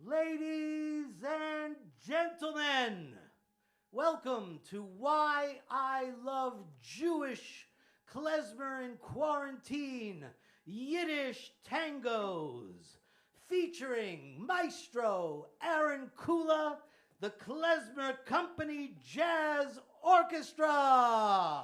Ladies and gentlemen, welcome to Why I Love Jewish, Klezmer in Quarantine, Yiddish Tangos, featuring Maestro Aaron Kula, the Klezmer Company Jazz Orchestra.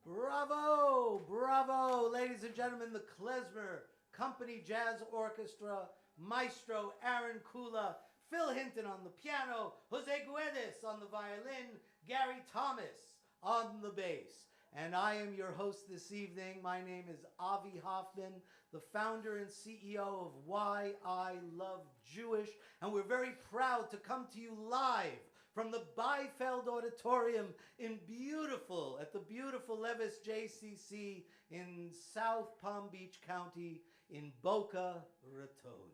Bravo, bravo, ladies and gentlemen, the Klezmer Company Jazz Orchestra, Maestro Aaron Kula, Phil Hinton on the piano, Jose Guedes on the violin, Gary Thomas on the bass. And I am your host this evening. My name is Avi Hoffman, the founder and CEO of Why I Love Jewish. And we're very proud to come to you live from the Beifeld Auditorium at the beautiful Levis JCC in South Palm Beach County in Boca Raton.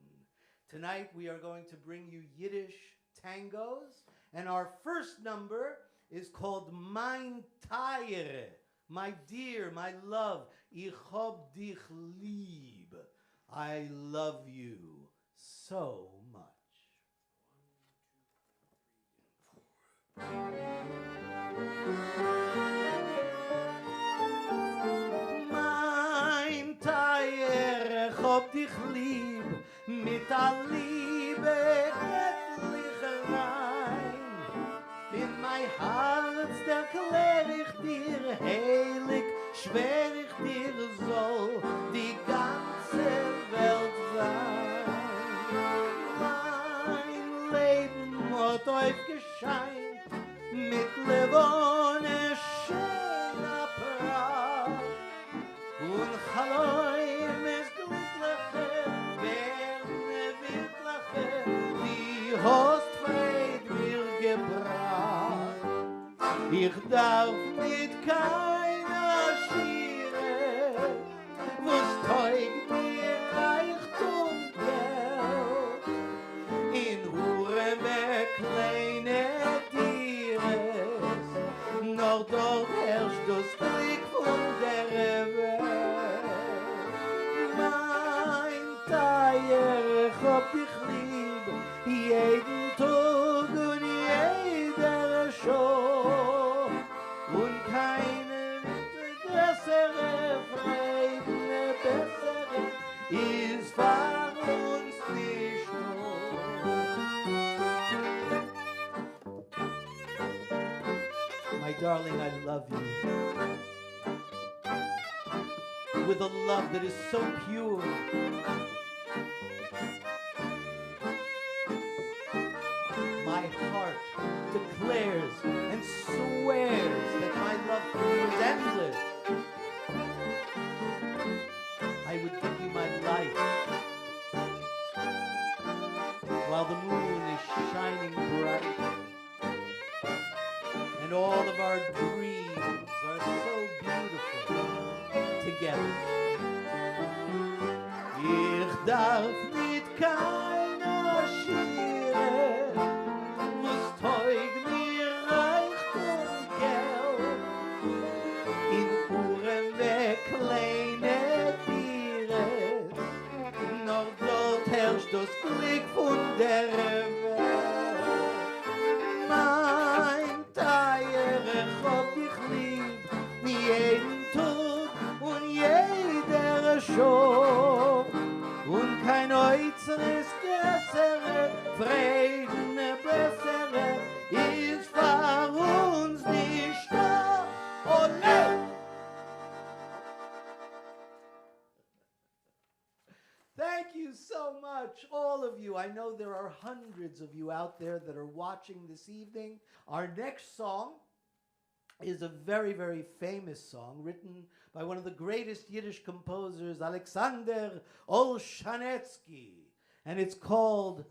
Tonight we are going to bring you Yiddish tangos, and our first number is called Mein Teire, my dear, my love, Ich hab dich lieb, I love you so much. Mein Teire, ich hab dich lieb, mit a Liebe göttlich rein. In mein Herz erklär ich dir, heilig, schwer ich dir soll die ganze Welt sein. Mein Leben hat euch gescheint, mit Levone schöner Ich darf mit keiner Schiere, wo's teugt mir Reichtum Geld. In Hurenberg kleine Tieres, noch dort herrscht das Glück von der Welt. Mein Teier, ich hab dich lieb, jeden Tag und jeder Show. Und keinen größere Freude, bessere ist für uns nicht nur. My darling, I love you with a love that is so pure. My heart declares and swears that my love for you is endless. I would give you my life while the moon is shining bright and all of our dreams are so beautiful together. Ich darf nicht keiner Schiere, wo's teugt mir Reichtum Geld. In Hurenberg kleine Tieres, noch dort herrscht das Glück von der Welt. Mein Teier, ich hab dich lieb, jeden Tag und jeder Show. Und kein äußeres größere, Frieden bessere, ist für uns nicht da. Ole! Thank you so much, all of you. I know there are hundreds of you out there that are watching this evening. Our next song is a very, very famous song written by one of the greatest Yiddish composers, Alexander Olshanetsky. And it's called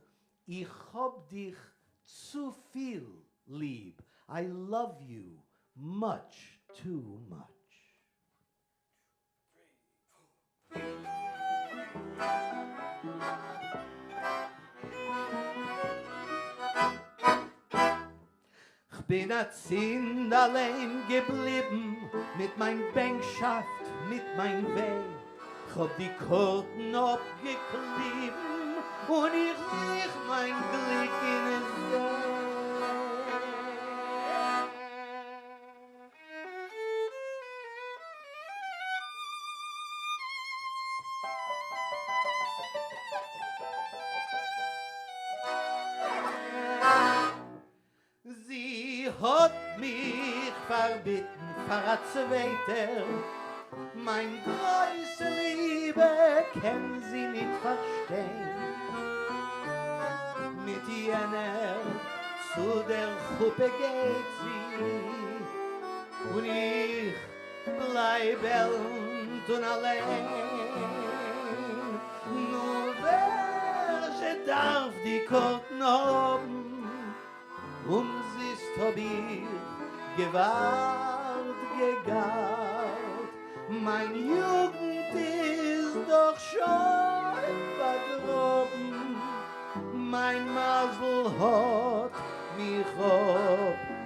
Ich hab dich zu viel lieb. I love you much too much. Ich bin a Zind allein geblieben mit mein Bänkschaft, mit mein Weh. Ich hab die Korten abgeklebt und ich leg mein Glück in den See. Sie hat mich verbitten, für Zweiter. Mein große Liebe kann sie nicht verstehen. Mit jener zu der Gruppe geht sie und ich bleib elend und allein. Nur wer darf die Korten haben, siehst hab ich gewahrt, gegart. Mein Jugend ist doch schon verdroben. Mein Masel hat mich abgenagt.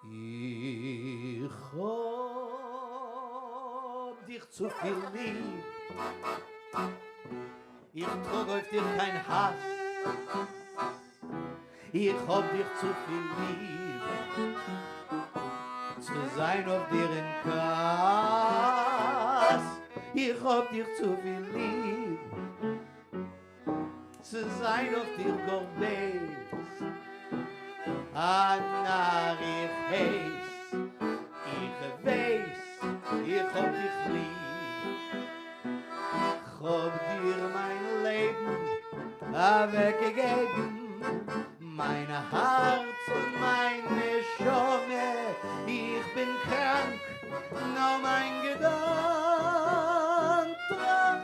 Ich hab dich zu viel lieb. Ich trug auf dich kein Hass. Ich hab dich zu viel lieb. Zu sein auf dir in Kass. Ich hab dich zu viel lieb. Zu sein auf dir Gorbes. Anna, ich heiß. Ich weiß, ich hab dich lieb. Ich hab dir mein Leben weggegeben, meine Herz und meine Schone. Ich bin krank, nur mein Gedanke dran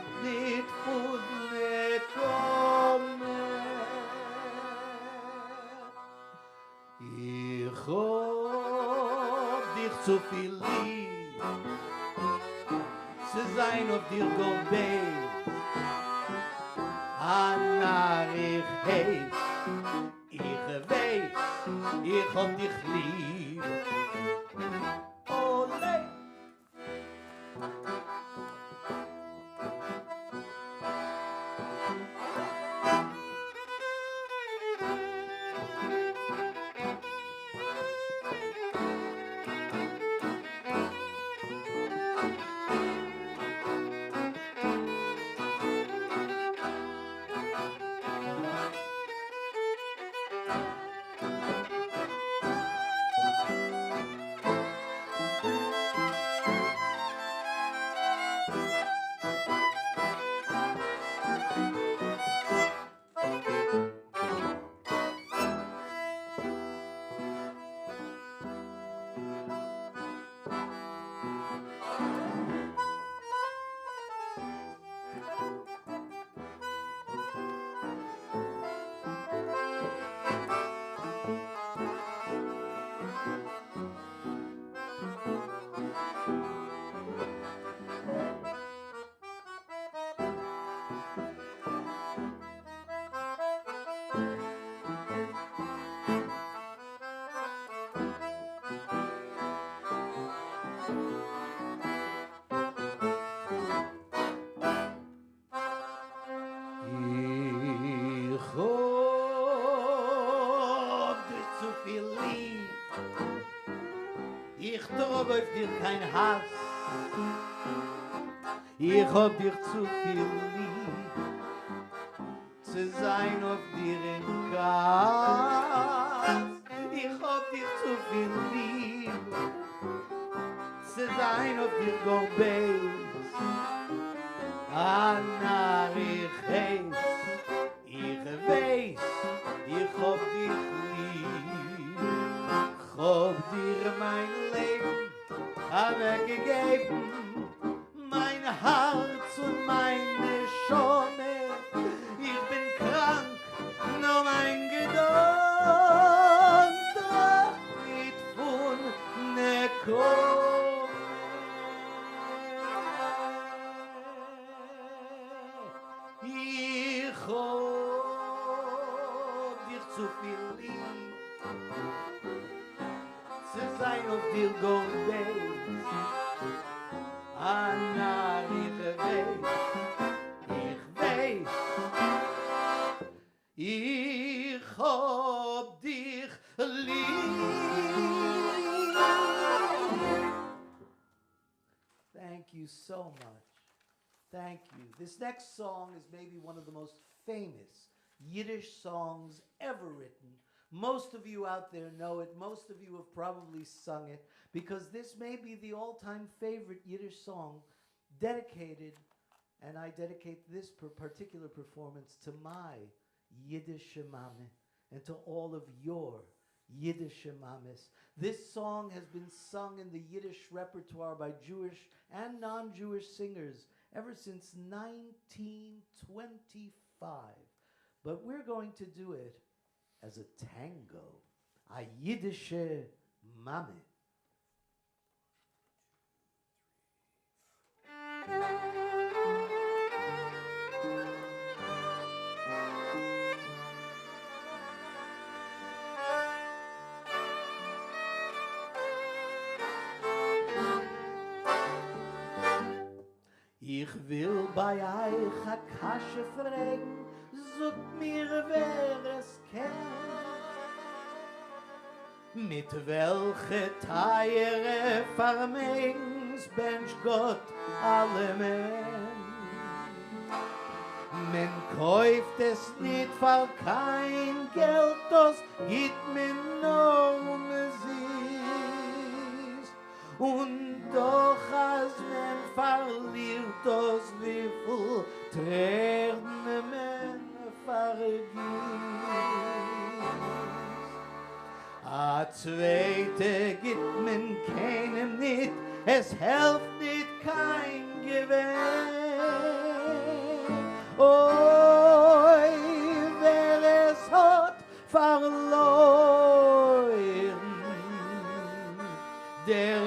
zu viel lieb zu sein auf dir Goldbeis. Anna, ich heiß, ich weiß, ich hab dich lieb. Ole! Ich trug auf dir kein Hass, ich hab dich zu viel lieb, zu sein auf dir im Gas. Ich hab dich zu viel lieb, zu sein auf dir Goldbeis. Anna, ich heiß, ich weiß, ich hab dich lieb. Ich hab dir mein Leben weggegeben, mein Herz und meine Schone. Ich bin krank, nur mein Gedanke tracht nicht von ne Komme. Ich hab dich zu viel lieb, zu sein auf dir Goldbeis. Anna, ich weiß, ich hab dich lieb. Thank you so much. Thank you. This next song is maybe one of the most famous Yiddish songs ever written. Most of you out there know it. Most of you have probably sung it, because this may be the all-time favorite Yiddish song dedicated, and I dedicate this particular performance to my Yiddish mame and to all of your Yiddish mames. This song has been sung in the Yiddish repertoire by Jewish and non-Jewish singers ever since 1925. But we're going to do it as a tango, a Yiddish mame. Ich will bei euch a Kasche fragen, sucht mir, wer es kennt. Mit welche teure Vermengs bench Gott alle Men. Men kauft es nicht für kein Geld, das gibt mir nur Musik. Und doch als men verliert das, wie viel Tränen men vergisst. A zweite gibt men keinem nicht, es hilft nicht kein Gewinn. Oi, wer es hat verloren, der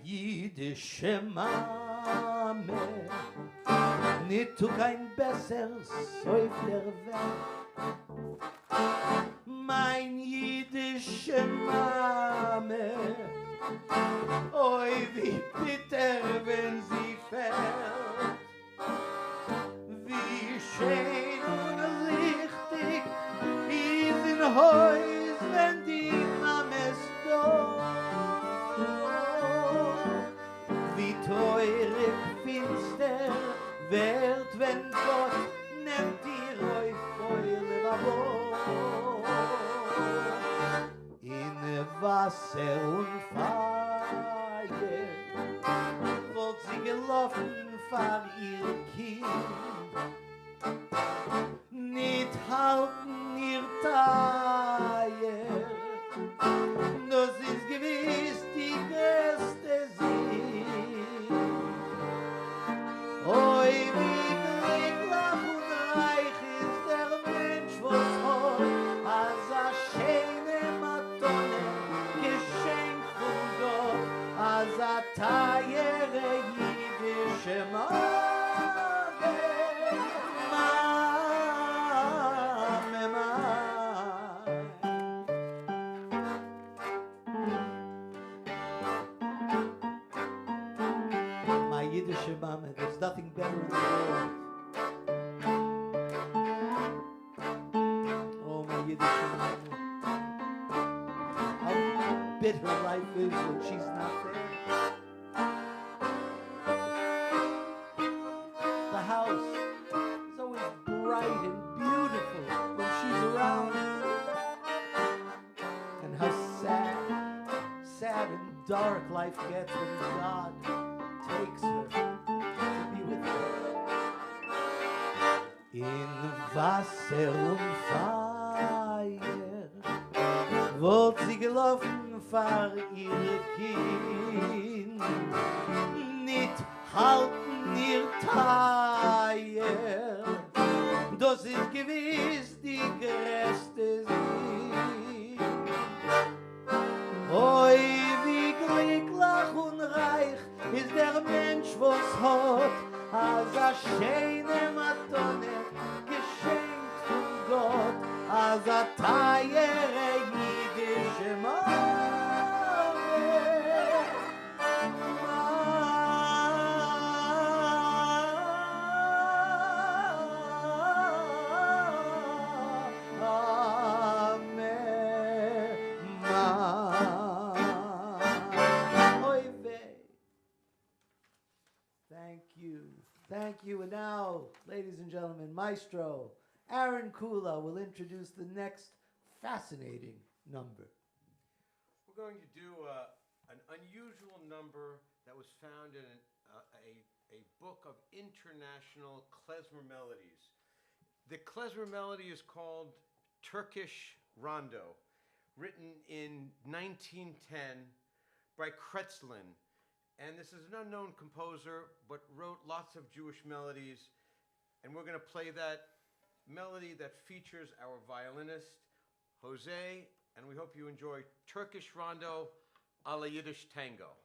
Yiddish Mame, nicht tu kein besseres auf der Welt. Mein Yiddish Mame, oi wie bitter, wenn sie fällt. Wie schön und richtig ist in Haus, wenn die Mame ist da. Wie teurig finster wird, wenn Gott nimmt die Räufe Babo. In Wasser und Feuer wird sie gelaufen vor ihr Kind. Nicht halten ihr Teier, das ist gewiss die größte Sinn. Oi, wie glücklich und reich ist der Mensch, was hat, als a schöne Matone, Geschenk von Gott, als a teure jüdische Mame. Yiddish Mama, there's nothing better in the world. Oh, my Yiddish Mama. How bitter life is when she's not there. The house is always bright and beautiful when she's around. And how sad and dark life gets when God takes her to be with her. In Wasser und Feuer wird sie gelaufen vor ihr Kind. Nicht halten ihr Teier, das ist gewiss die größte Sinn. Oi, wie glücklich und reich ist der Mensch, was hat, als a schöne Matone, geschenkt von Gott, als a teure jüdische Mame. Thank you. And now, ladies and gentlemen, Maestro Aaron Kula will introduce the next fascinating number. We're going to do an unusual number that was found in a book of international klezmer melodies. The klezmer melody is called Turkish Rondo, written in 1910 by Kretzlin. And this is an unknown composer, but wrote lots of Jewish melodies. And we're going to play that melody that features our violinist, Jose. And we hope you enjoy Turkish Rondo a la Yiddish Tango.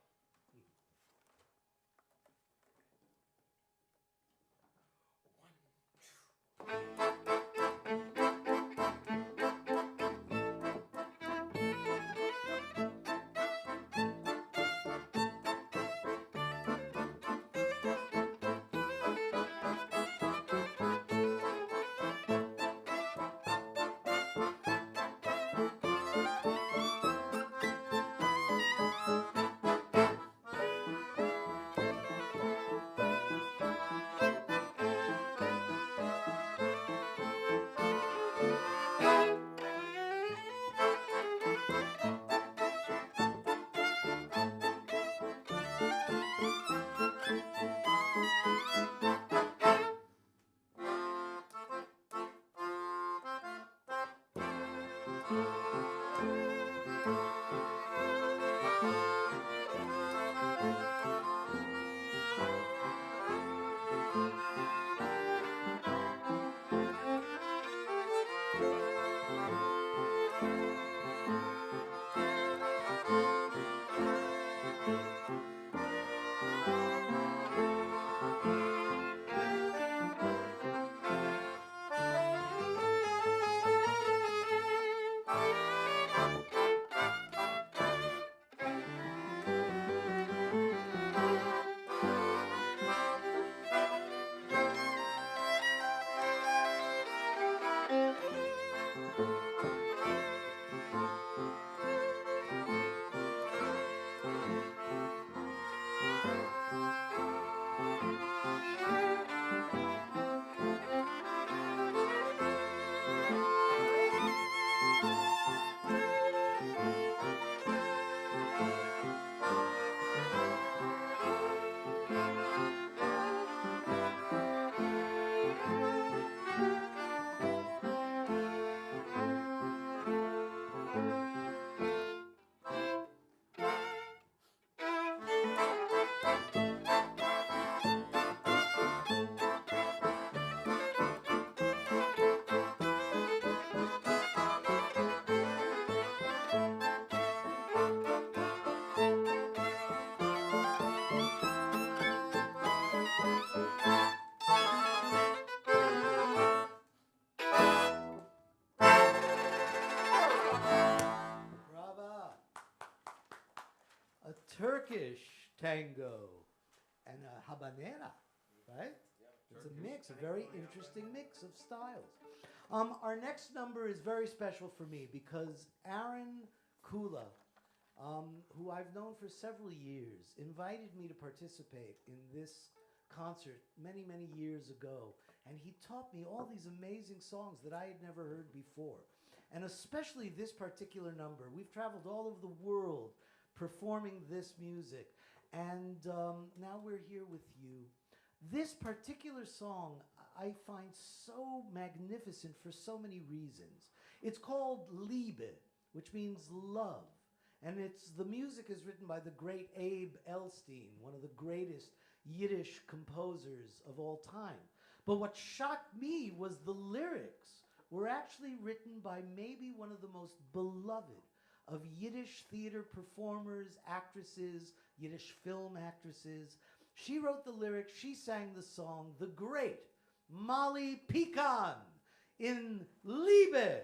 Brava. A Turkish tango and a habanera, right? It's a mix, a very interesting mix of styles. Our next number is very special for me because Aaron Kula, who I've known for several years, invited me to participate in this concert many, many years ago. And he taught me all these amazing songs that I had never heard before. And especially this particular number. We've traveled all over the world performing this music. And now we're here with you. This particular song I find so magnificent for so many reasons. It's called Liebe, which means love. And the music is written by the great Abe Elstein, one of the greatest Yiddish composers of all time. But what shocked me was the lyrics were actually written by maybe one of the most beloved of Yiddish theater performers, actresses, Yiddish film actresses. She wrote the lyrics, she sang the song, the great Molly Pecan in Liebe.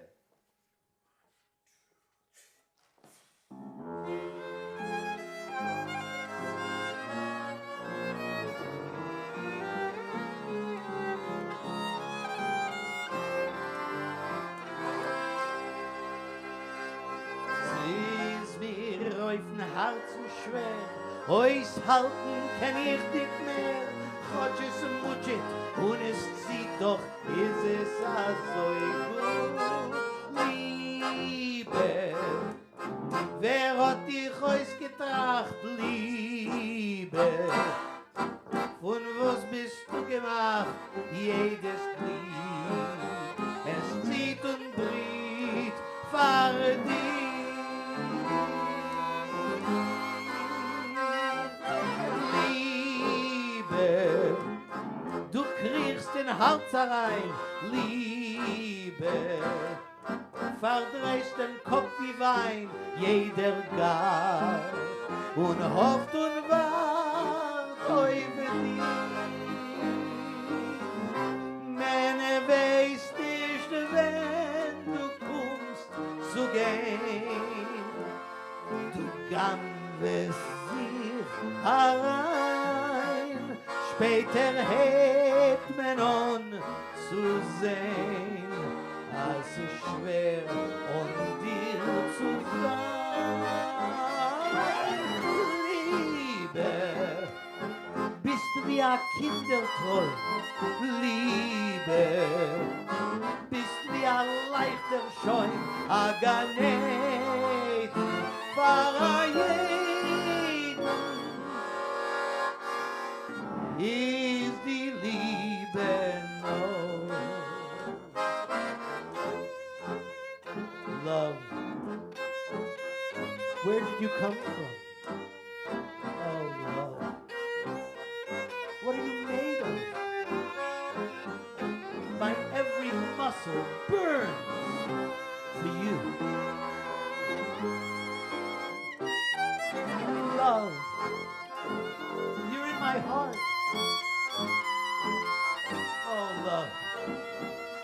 Herzen schwer, aushalten kann ich nicht mehr. Gott ist mutschit und es zieht doch, ist es so gut. Liebe, wer hat dich ausgetracht, Liebe? Von was bist du gemacht, jedes Glied? Es zieht und bricht, fahre dich. Du kriegst den Hals herein, Liebe, verdrehst den Kopf wie Wein, jeder gar, und hofft und wart auf dich. Meine weiß nicht, wenn du kommst zu gehen, du gammst sich herein. Später hebt man an zu sehen, als es schwer und dir zu sein. Liebe, bist du wie ein Kindertroll. Liebe, bist du wie ein leichter Scheun, a Ganet, is die Liebe noch. Love, where did you come from? Oh, love, what are you made of? My every muscle burns for you. Love, you're in my heart. Oh, love,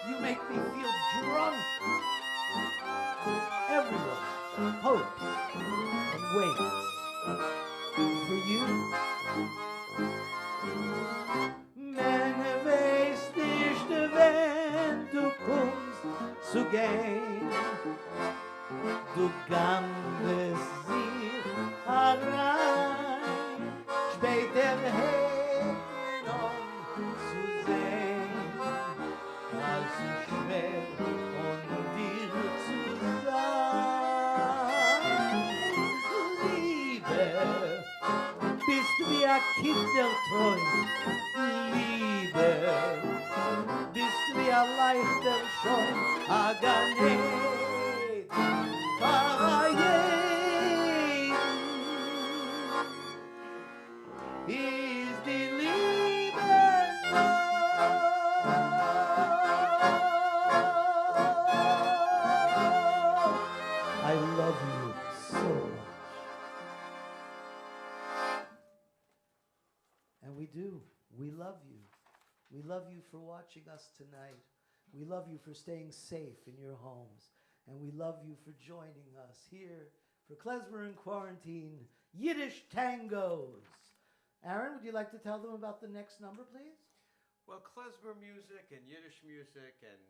you make me feel drunk. Everyone hopes and waits for you. Meine weiß nicht, wenn du kommst zu gehen. Du gambest sich herein. Später hebt man an zu sehen, als es schwer und dir zu sein. Liebe, bist du wie ein Kindertreu. Liebe, bist du wie ein leichter Scheun, a Ganet. love you so much. And we do. We love you. We love you for watching us tonight. We love you for staying safe in your homes. And we love you for joining us here for Klezmer in Quarantine Yiddish Tangos. Aaron, would you like to tell them about the next number, please? Well, Klezmer music and Yiddish music and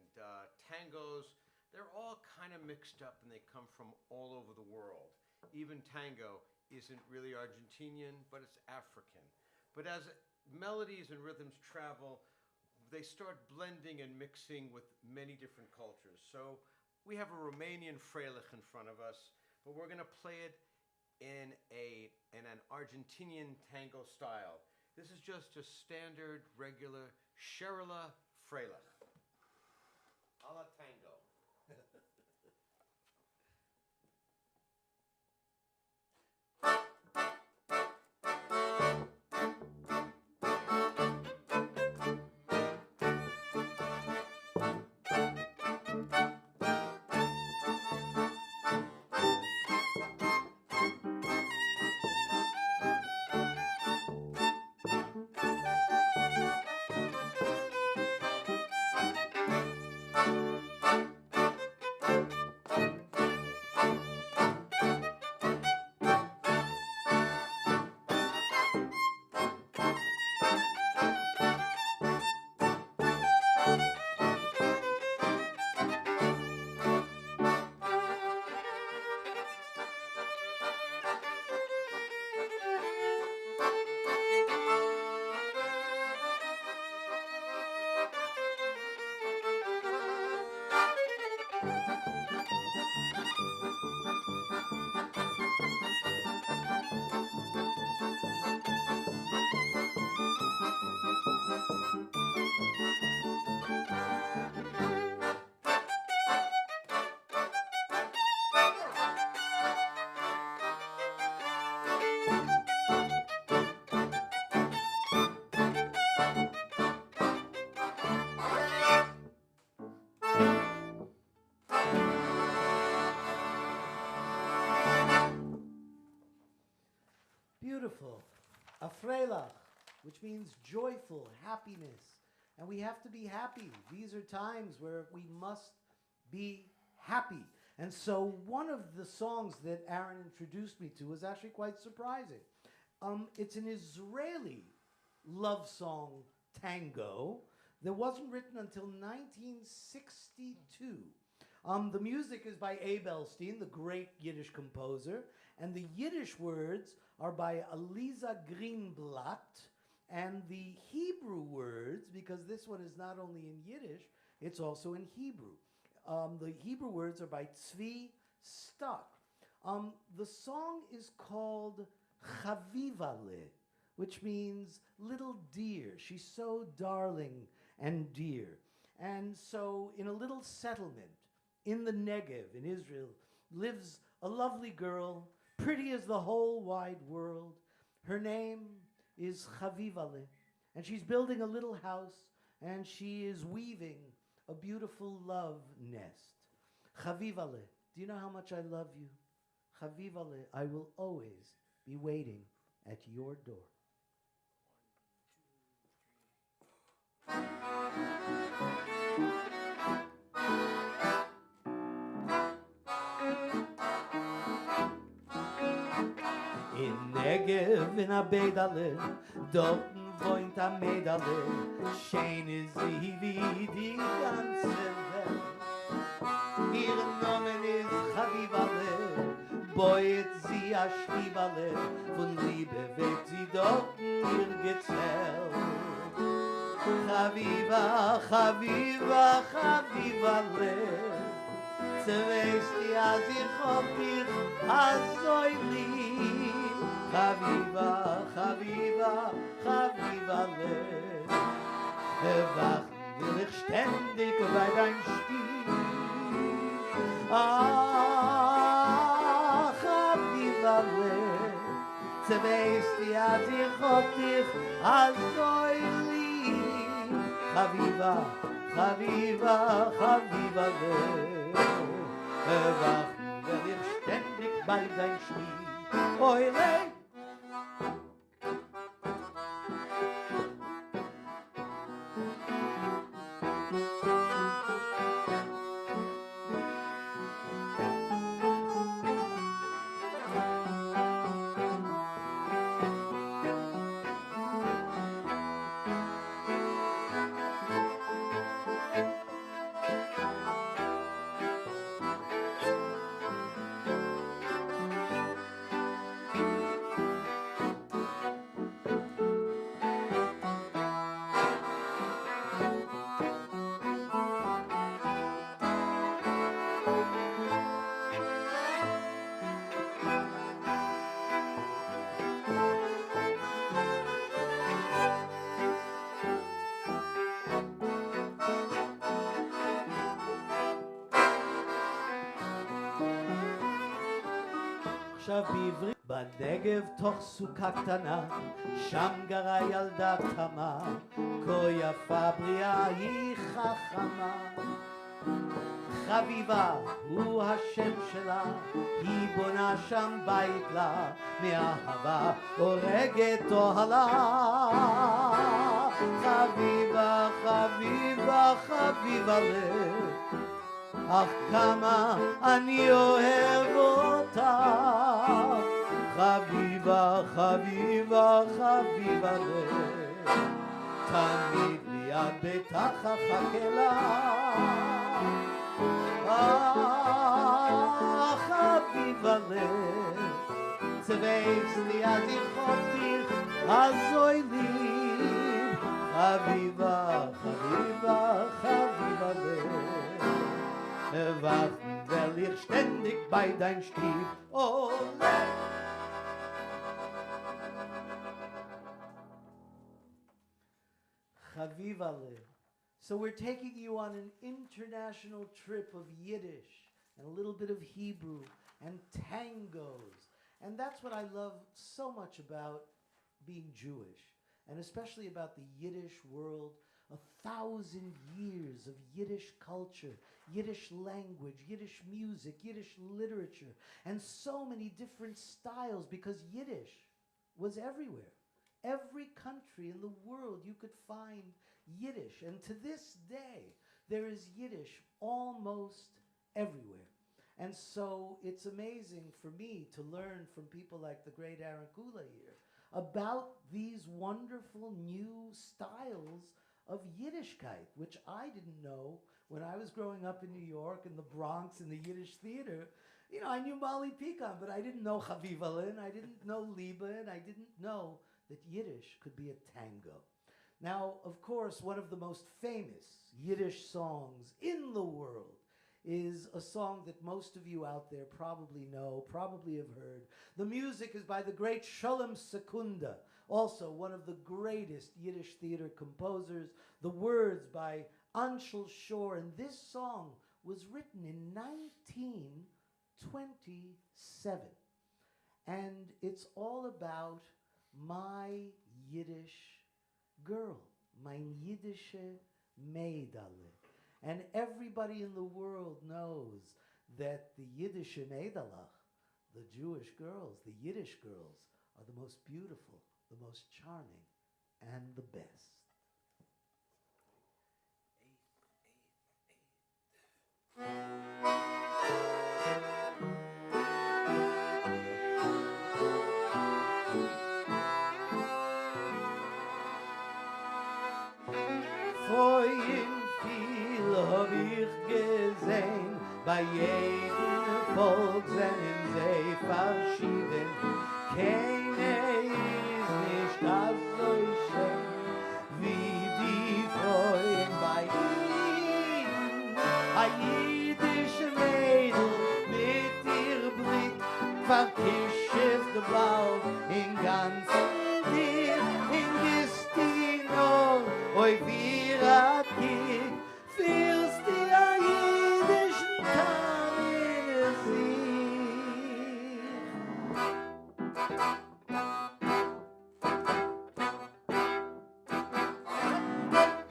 tangos, they're all kind of mixed up and they come from all over the world. Even tango isn't really Argentinian, but it's African. But as melodies and rhythms travel, they start blending and mixing with many different cultures. So we have a Romanian freilich in front of us, but we're going to play it in an Argentinian tango style. This is just a standard, regular Sherila freilich, a la tango. Beautiful. A freilach, which means joyful, happiness. And we have to be happy. These are times where we must be happy. And so one of the songs that Aaron introduced me to was actually quite surprising. It's an Israeli love song tango that wasn't written until 1962. The music is by Abe Elstein, the great Yiddish composer, and the Yiddish words are by Aliza Greenblatt, and the Hebrew words, because this one is not only in Yiddish, it's also in Hebrew. The Hebrew words are by Tzvi Stuck. The song is called Chavivale, which means little dear. She's so darling and dear. And so in a little settlement in the Negev in Israel lives a lovely girl, pretty as the whole wide world. Her name is Chavivale, and she's building a little house, and she is weaving a beautiful love nest. Chavivale, do you know how much I love you? Chavivale, I will always be waiting at your door. In Negev in a Beidale, dorten wohnt a Mädale, schön ist sie wie die ganze Welt. Ihr Namen ist Chavivale, beut sie a Schliebale, von Liebe wird sie dorten ihr gezählt. Chaviva, Chaviva, Chavivale, ze weißt ja, sie hab dich so lieb. Chaviva, Chaviva, Chavivale, bewachen will ich ständig bei dein Stiel. Ah, Chavivale, ze weißt ja, sie hab dich so lieb. Chaviva, Chaviva, Chavivale, bewachen will ich ständig bei dein Stieb. Oile! עכשיו בעברית בנגב תוך סוכה קטנה שם גרה ילדה תמה כה יפה בריאה היא חכמה חביבה הוא השם שלה היא בונה שם בית לה מאהבה הורגת אוהלה חביבה חביבה חביבה לב אך כמה אני אוהב אותה חביבה, חביבה, חביבה לב תמיד ליד ביתך אחכה לה חביבה לב צבייס לי אז יכולתיך azoi lieb חביבה, חביבה, חביבה לב Wachen will ich ständig bei dein Stief. Oh, Chaviva Lev. So we're taking you on an international trip of Yiddish and a little bit of Hebrew and tangos. And that's what I love so much about being Jewish, and especially about the Yiddish world. 1,000 years of Yiddish culture, Yiddish language, Yiddish music, Yiddish literature, and so many different styles because Yiddish was everywhere. Every country in the world you could find Yiddish. And to this day, there is Yiddish almost everywhere. And so it's amazing for me to learn from people like the great Aaron Kula here about these wonderful new styles of Yiddishkeit, which I didn't know when I was growing up in New York, in the Bronx, in the Yiddish theater. You know, I knew Molly Pecan, but I didn't know Chavivalin, I didn't know Liba, and I didn't know that Yiddish could be a tango. Now, of course, one of the most famous Yiddish songs in the world is a song that most of you out there probably know, probably have heard. The music is by the great Sholem Sekunda, also one of the greatest Yiddish theater composers. The words by Anshel Shore, and this song was written in 1927. And it's all about my Yiddish girl, mein Yiddische Mädele. And everybody in the world knows that the Yiddish Mädelach, the Jewish girls, the Yiddish girls, are the most beautiful, the most charming, and the best. Vorhin viel hab ich gesehen, bei jedem Volk sind sie verschieden. Keine ist nicht das so schön, wie die Freuen bei ihnen. Ein jüdische Mädel mit ihr Blick verkischt blau in ganzen dir, in Destino, oi wir hat Kick, fühlst die a jüdischen Tam in sich.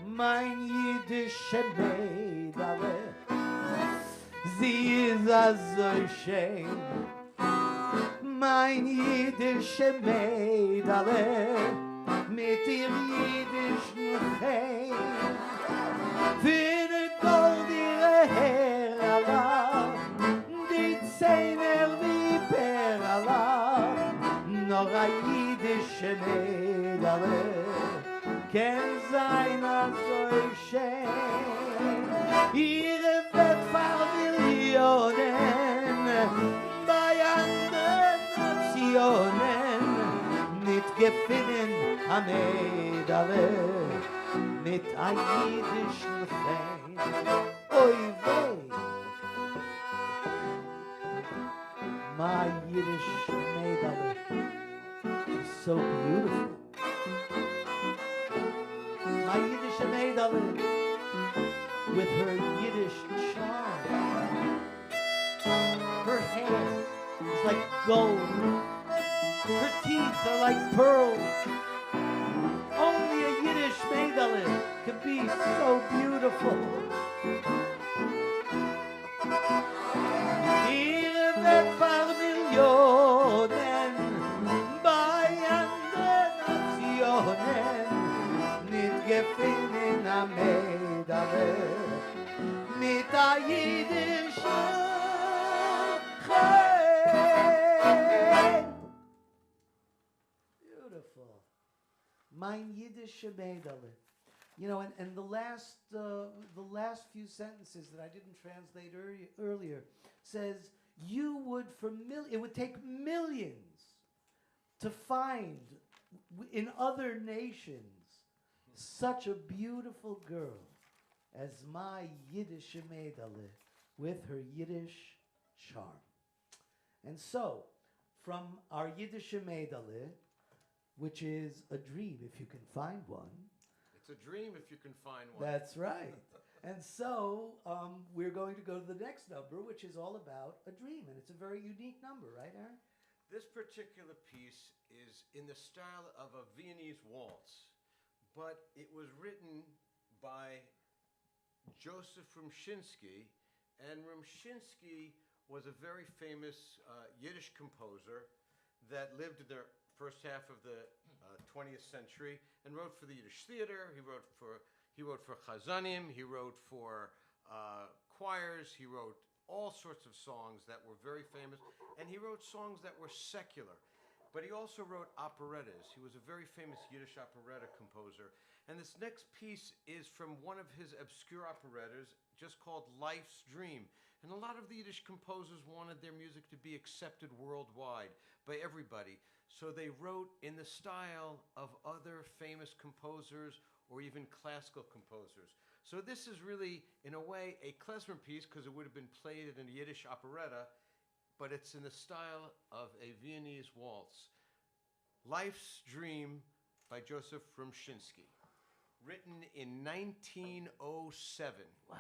Mein jüdische Mädele, sie ist so schön, mein jüdische Mädele mit ihr jüdischen Heim. Für ne Gold ihre Herala, die Zähne wie Perala, noch a jüdische Mädele, kenn sein so schön. Ihre Wettfahrmillionen bei anderen Nationen nicht gefunden am Edale mit a jüdischen Fein. Oi wei, my Yiddish Mädele is so beautiful. My Yiddish Mädele with her Yiddish charm. Her hair is like gold. Her teeth are like pearls. Only a Yiddish Mädele can be so beautiful. Ihre Wettfahrmillionen bei anderen Nationen nicht gefunden am Mädele mit a jüdischen Heim. Beautiful. Mein jüdische Mädele. You know, and the last few sentences that I didn't translate earlier says you would it would take millions to find in other nations such a beautiful girl as my Yiddish Mädele with her Yiddish charm. And so, from our Yiddish Mädele, which is a dream if you can find one. It's a dream if you can find one. That's right. And so, we're going to go to the next number, which is all about a dream. And it's a very unique number, right, Aaron? This particular piece is in the style of a Viennese waltz, but it was written by Joseph Rumshinsky, and Rumshinsky was a very famous Yiddish composer that lived in the first half of the 20th century and wrote for the Yiddish theater. He wrote for chazanim. He wrote for choirs. He wrote all sorts of songs that were very famous, and he wrote songs that were secular. But he also wrote operettas. He was a very famous Yiddish operetta composer. And this next piece is from one of his obscure operettas, just called Life's Dream. And a lot of the Yiddish composers wanted their music to be accepted worldwide by everybody. So they wrote in the style of other famous composers or even classical composers. So this is really, in a way, a klezmer piece because it would have been played in a Yiddish operetta, but it's in the style of a Viennese waltz. Life's Dream by Joseph Rumshinsky, written in 1907. Wow.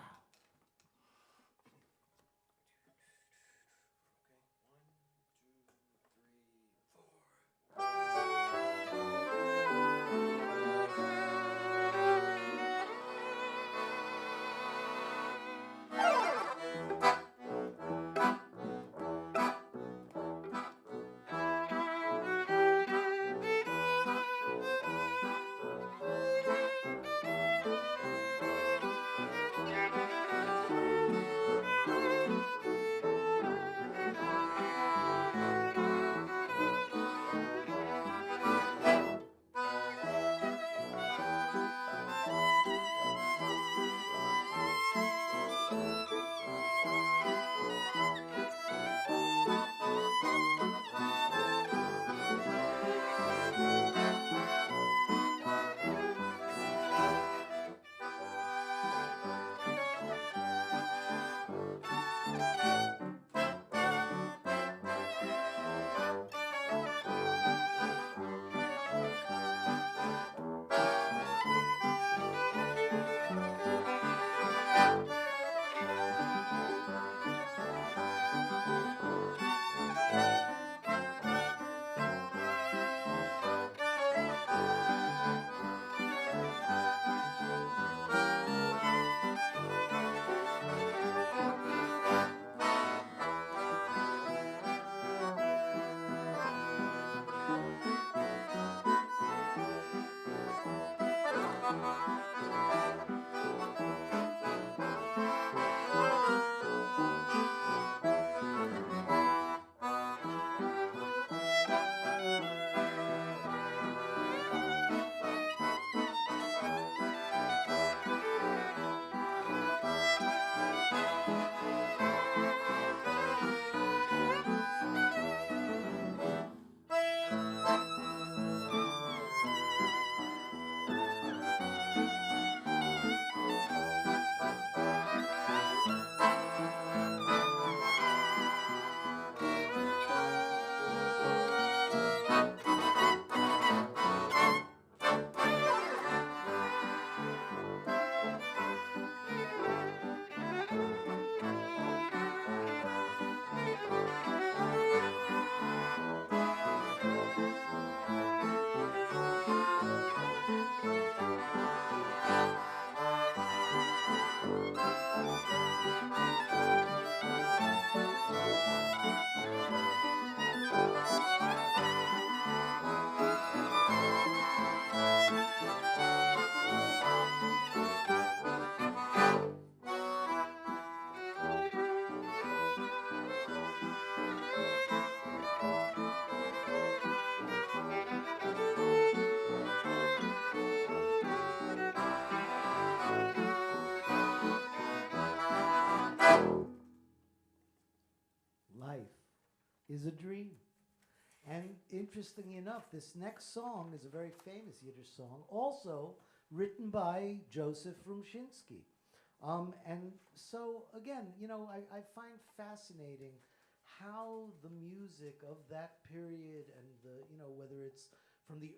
is a dream. And interestingly enough, this next song is a very famous Yiddish song, also written by Joseph Rumshinsky. And so, again, you know, I find fascinating how the music of that period and the, you know, whether it's from the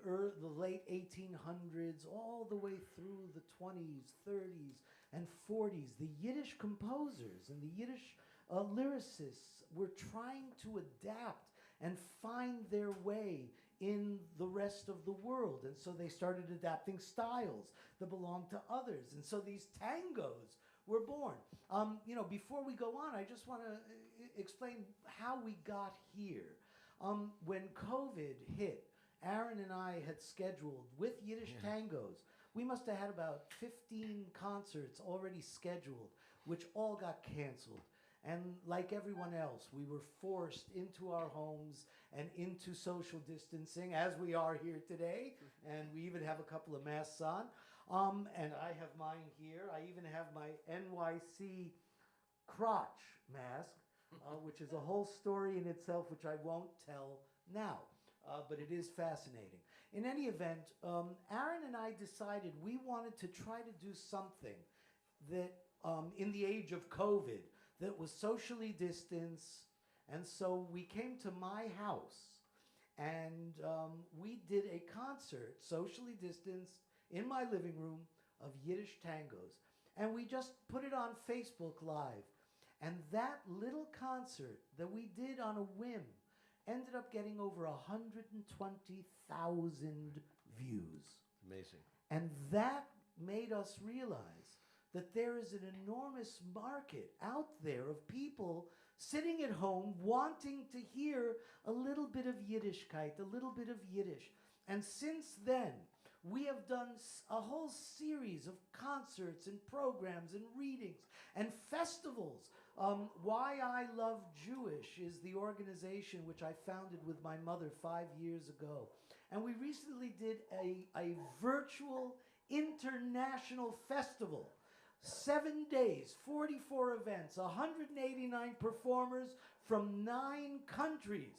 late 1800s all the way through the 20s, 30s, and 40s, the Yiddish composers and the Yiddish lyricists were trying to adapt and find their way in the rest of the world. And so they started adapting styles that belonged to others. And so these tangos were born. You know, before we go on, I just want to explain how we got here. When COVID hit, Aaron and I had scheduled with Yiddish tangos. We must have had about 15 concerts already scheduled, which all got canceled. And like everyone else, we were forced into our homes and into social distancing, as we are here today. And we even have a couple of masks on. And I have mine here. I even have my NYC crotch mask, which is a whole story in itself, which I won't tell now. But it is fascinating. In any event, Aaron and I decided we wanted to try to do something that, in the age of COVID, that was socially distanced. And so we came to my house, and we did a concert, socially distanced, in my living room of Yiddish tangos. And we just put it on Facebook Live. And that little concert that we did on a whim ended up getting over 120,000 views. Amazing. And that made us realize that there is an enormous market out there of people sitting at home wanting to hear a little bit of Yiddishkeit, a little bit of Yiddish. And since then, we have done a whole series of concerts and programs and readings and festivals. Why I Love Jewish is the organization which I founded with my mother 5 years ago. And we recently did a virtual international festival. 7 days, 44 events, 189 performers from 9 countries,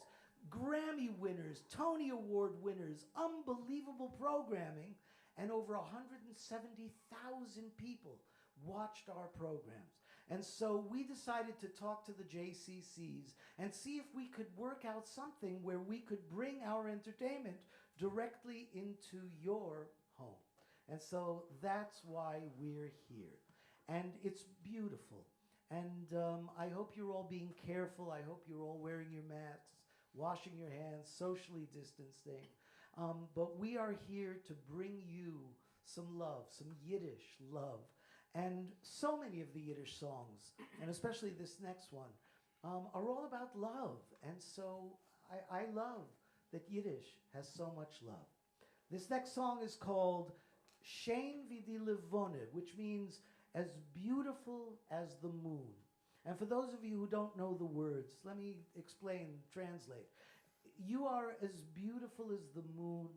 Grammy winners, Tony Award winners, unbelievable programming, and over 170,000 people watched our programs. And so we decided to talk to the JCCs and see if we could work out something where we could bring our entertainment directly into your home. And so that's why we're here. And it's beautiful. And I hope you're all being careful. I hope you're all wearing your masks, washing your hands, socially distancing. But we are here to bring you some love, some Yiddish love. And so many of the Yiddish songs, and especially this next one, are all about love. And so I love that Yiddish has so much love. This next song is called Shein wie die Levone, which means as beautiful as the moon. And for those of you who don't know the words, let me explain, translate. You are as beautiful as the moon,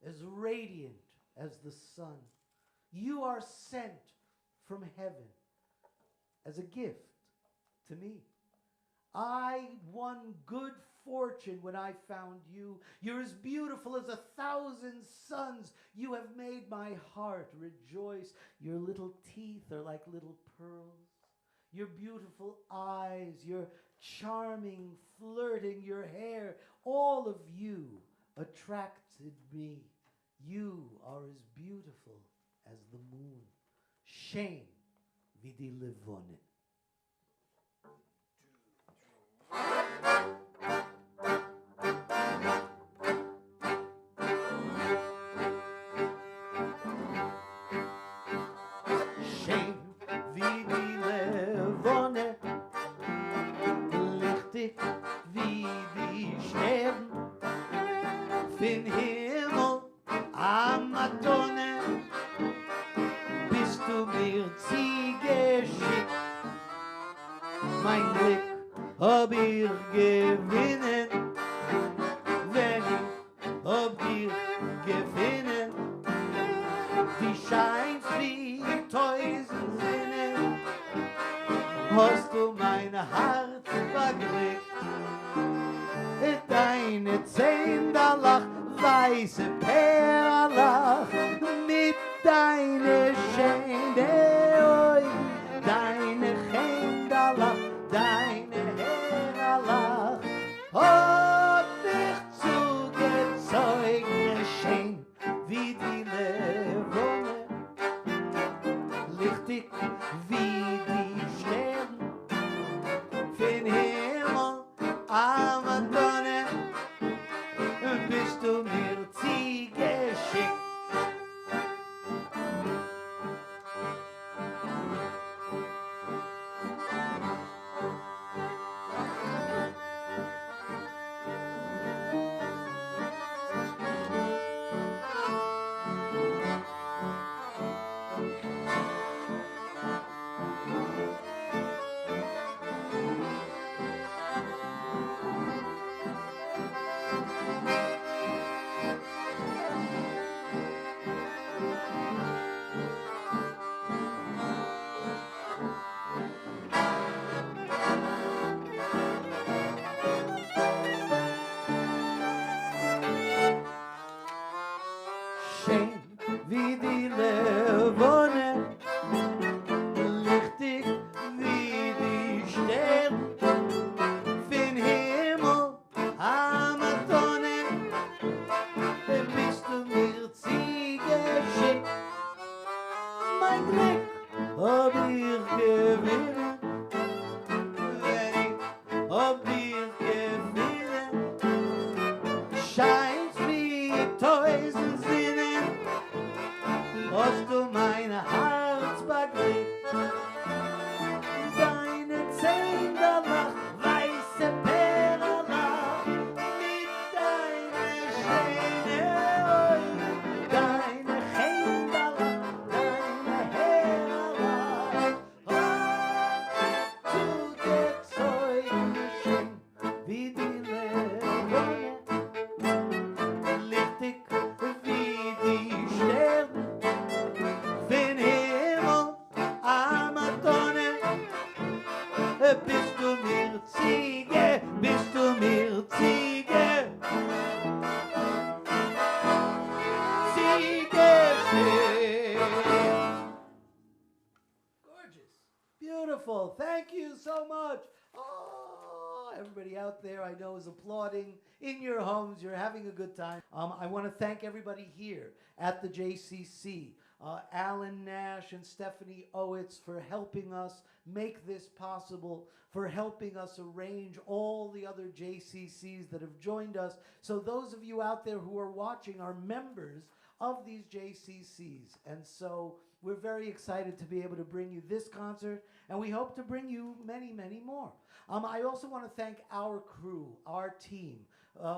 as radiant as the sun. You are sent from heaven as a gift to me. I won good fortune when I found you. You're as beautiful as 1,000 suns. You have made my heart rejoice. Your little teeth are like little pearls. Your beautiful eyes, your charming, flirting, your hair, all of you attracted me. You are as beautiful as the moon. Shein wie die Levone. Shein wie die Levone, lichtig wie die Sterne, fin Himmel am Madonne, bist du mir zugeschickt. Mein Glück hab ich gewinnen, wenn ich hab dich gewinnen. Die scheint wie 1000 Sinnen, hast du mein Herz verkriegt. deine Zehndalach, weiße Perlach, mit deine Schände, oi, deine Zehndalach, deine Herrlach, hat mich zugezeugt, schön wie die Levone, lichtig wie die Sterne, fin Himmel, Amadone, bist du mir zugeschickt. Schön wie die Levone, lichtig wie die Sterne, fin Himmel, Amadone, bist du mir zugeschickt. Mein Glück hab ich gewinnen, wenn ich hab dich gewinnen, scheint wie tausend Sinnen, hast du mein Herz beglückt. Deine Zehndalach, weiße Perlach, mit deiner Schöne, oi, deine Zehndalach, deine Herrlach, hat zugezeugt, schön wie die Levone, lichtig wie die Sterne, fin Himmel, Amadone, bist du mir Ziege, bist du mir Ziege, Ziege. Gorgeous, beautiful, thank you so much. Oh, everybody out there I know is applauding in your homes. You're having a good time. I want to thank everybody here at the JCC. Alan Nash and Stephanie Owitz for helping us make this possible, for helping us arrange all the other JCCs that have joined us. So those of you out there who are watching are members of these JCCs. And so we're very excited to be able to bring you this concert, and we hope to bring you many, many more. I also want to thank our crew, our team,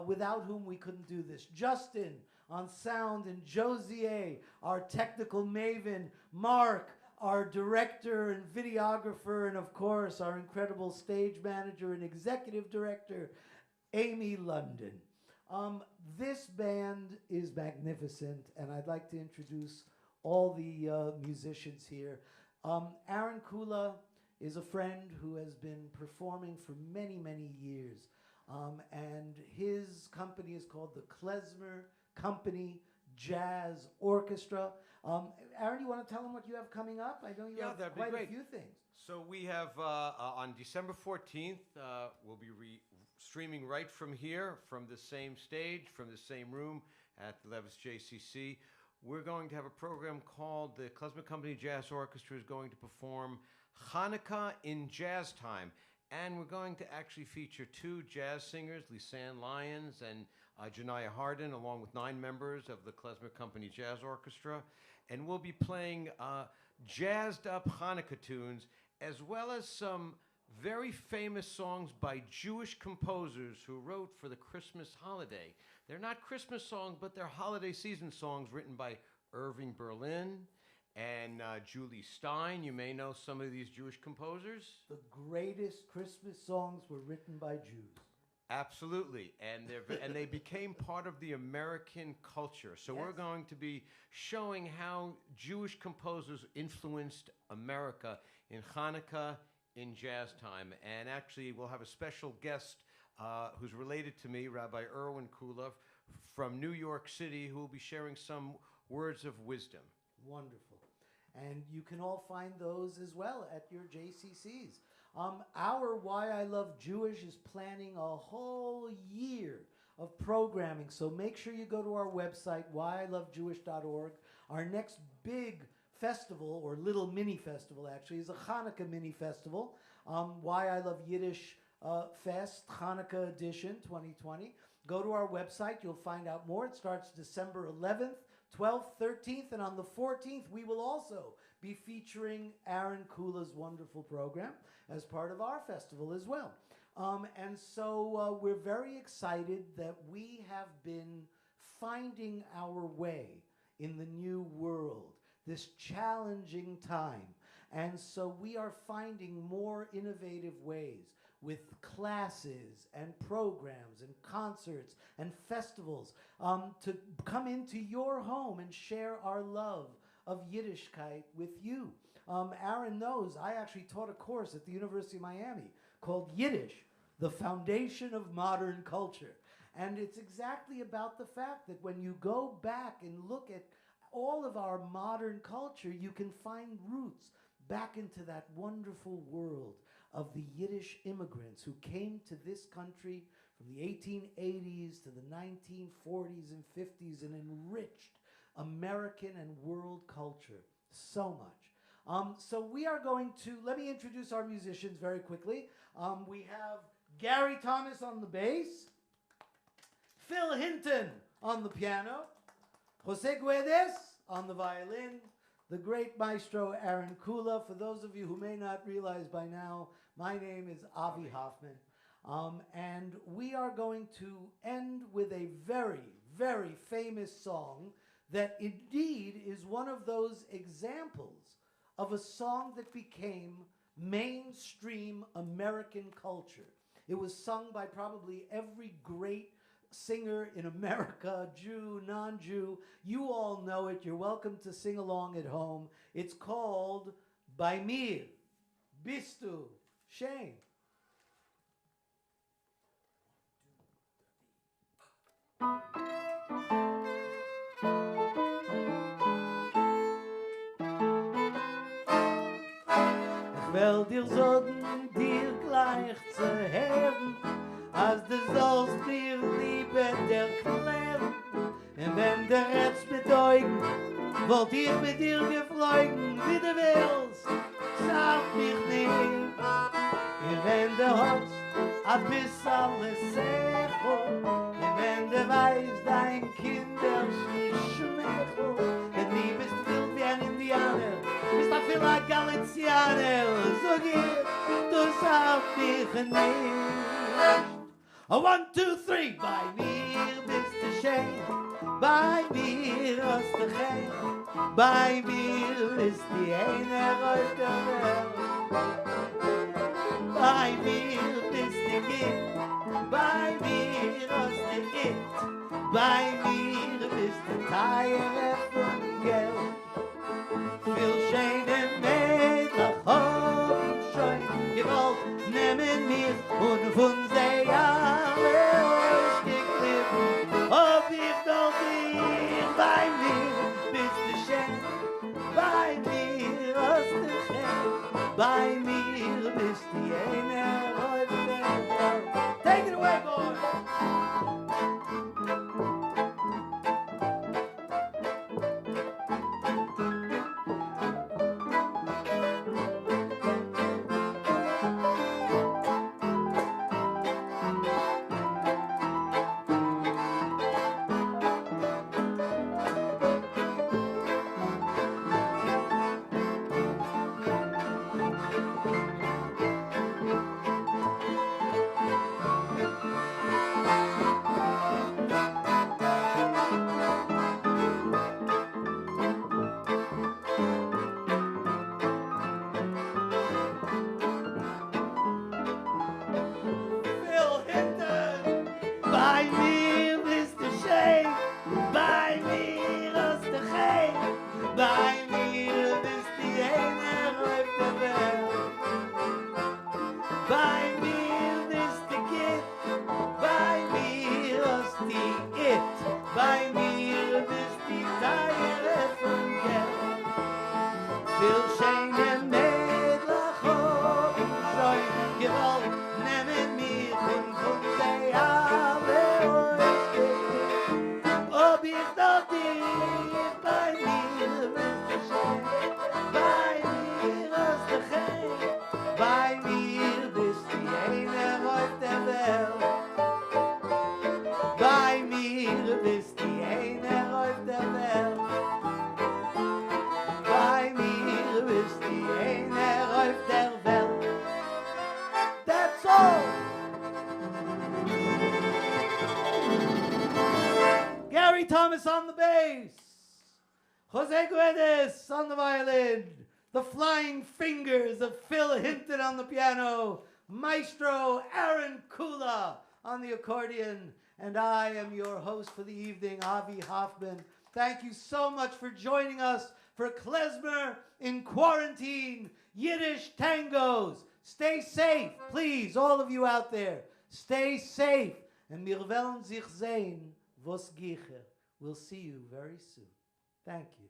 without whom we couldn't do this. Justin on sound, and Josier, our technical maven, Mark, our director and videographer, and of course, our incredible stage manager and executive director, Amy London. This band is magnificent, and I'd like to introduce all the musicians here. Aaron Kula is a friend who has been performing for many, many years. And his company is called the Klezmer Company Jazz Orchestra. Aaron, you want to tell them what you have coming up? I know you have that'd be quite great. a few things. So we have on December 14th, we'll be streaming right from here, from the same stage, from the same room at the Levis JCC. We're going to have a program called the Klezmer Company Jazz Orchestra is going to perform Hanukkah in Jazz Time. And we're going to actually feature two jazz singers, Lisanne Lyons and Janiyah Hardin, along with 9 members of the Klezmer Company Jazz Orchestra. And we'll be playing jazzed up Hanukkah tunes, as well as some very famous songs by Jewish composers who wrote for the Christmas holiday. They're not Christmas songs, but they're holiday season songs written by Irving Berlin and Julie Stein. You may know some of these Jewish composers. The greatest Christmas songs were written by Jews. Absolutely, and they became part of the American culture. So Yes. we're going to be showing how Jewish composers influenced America in Hanukkah, in jazz time. And actually, we'll have a special guest who's related to me, Rabbi Erwin Kula, from New York City, who will be sharing some words of wisdom. Wonderful. And you can all find those as well at your JCCs. Our Why I Love Jewish is planning a whole year of programming, so make sure you go to our website, whyilovejewish.org. Our next big festival, or little mini festival actually, is a Hanukkah mini festival. Why I Love Yiddish Fest, Hanukkah edition 2020. Go to our website, you'll find out more. It starts December 11th, 12th, 13th, and on the 14th, we will also be featuring Aaron Kula's wonderful program as part of our festival as well. And so we're very excited that we have been finding our way in the new world, this challenging time. And so we are finding more innovative ways with classes and programs and concerts and festivals to come into your home and share our love of Yiddishkeit with you. Aaron knows I actually taught a course at the University of Miami called Yiddish, the Foundation of Modern Culture. And it's exactly about the fact that when you go back and look at all of our modern culture, you can find roots back into that wonderful world of the Yiddish immigrants who came to this country from the 1880s to the 1940s and 50s and enriched American and world culture so much. So we are going to, let me introduce our musicians very quickly. We have Gary Thomas on the bass, Phil Hinton on the piano, Jose Guedes on the violin, the great maestro Aaron Kula. For those of you who may not realize by now, my name is Avi Hoffman. And we are going to end with a very, very famous song that indeed is one of those examples of a song that became mainstream American culture. It was sung by probably every great singer in America, Jew, non-Jew. You all know it. You're welcome to sing along at home. It's called By Mir, Bistu, Shane. Ich will dir sagen, dir gleich zu hören, als du sollst mir Liebe erklären. Und wenn du redst mit Augen, wollt ich mit dir geflogen, wie du willst, sag mich nicht. Und wenn du hast, ein bisschen Sechel, und wenn du weißt, dein Kinder Schmechel, und nie bist du wild wie ein Indianer, bist du viel ein Galizianer, so geht, du sag mich nicht. 1, 2, 3, bei mir bist du schön, bei mir hast du Gein, bei mir ist die eine auf der Welt. Bei mir bist du Kind, bei mir hast du It, bei mir bist du Teile von Geld. Viel schöne Mädchen hab ich schon gewollt, nehmen mir und von sehr Jahre ausgegriffen, ob ich doch dich bei mir bist du schön, bei mir hast du Geld, bei mir bist du eine auf der Welt. Take it away, boys! Thomas on the bass, Jose Guedes on the violin, the flying fingers of Phil Hinton on the piano, Maestro Aaron Kula on the accordion, and I am your host for the evening, Avi Hoffman. Thank you so much for joining us for Klezmer in Quarantine Yiddish Tangos. Stay safe, please, all of you out there. Stay safe. And wir wollen sich sehen, was gehe. We'll see you very soon. Thank you.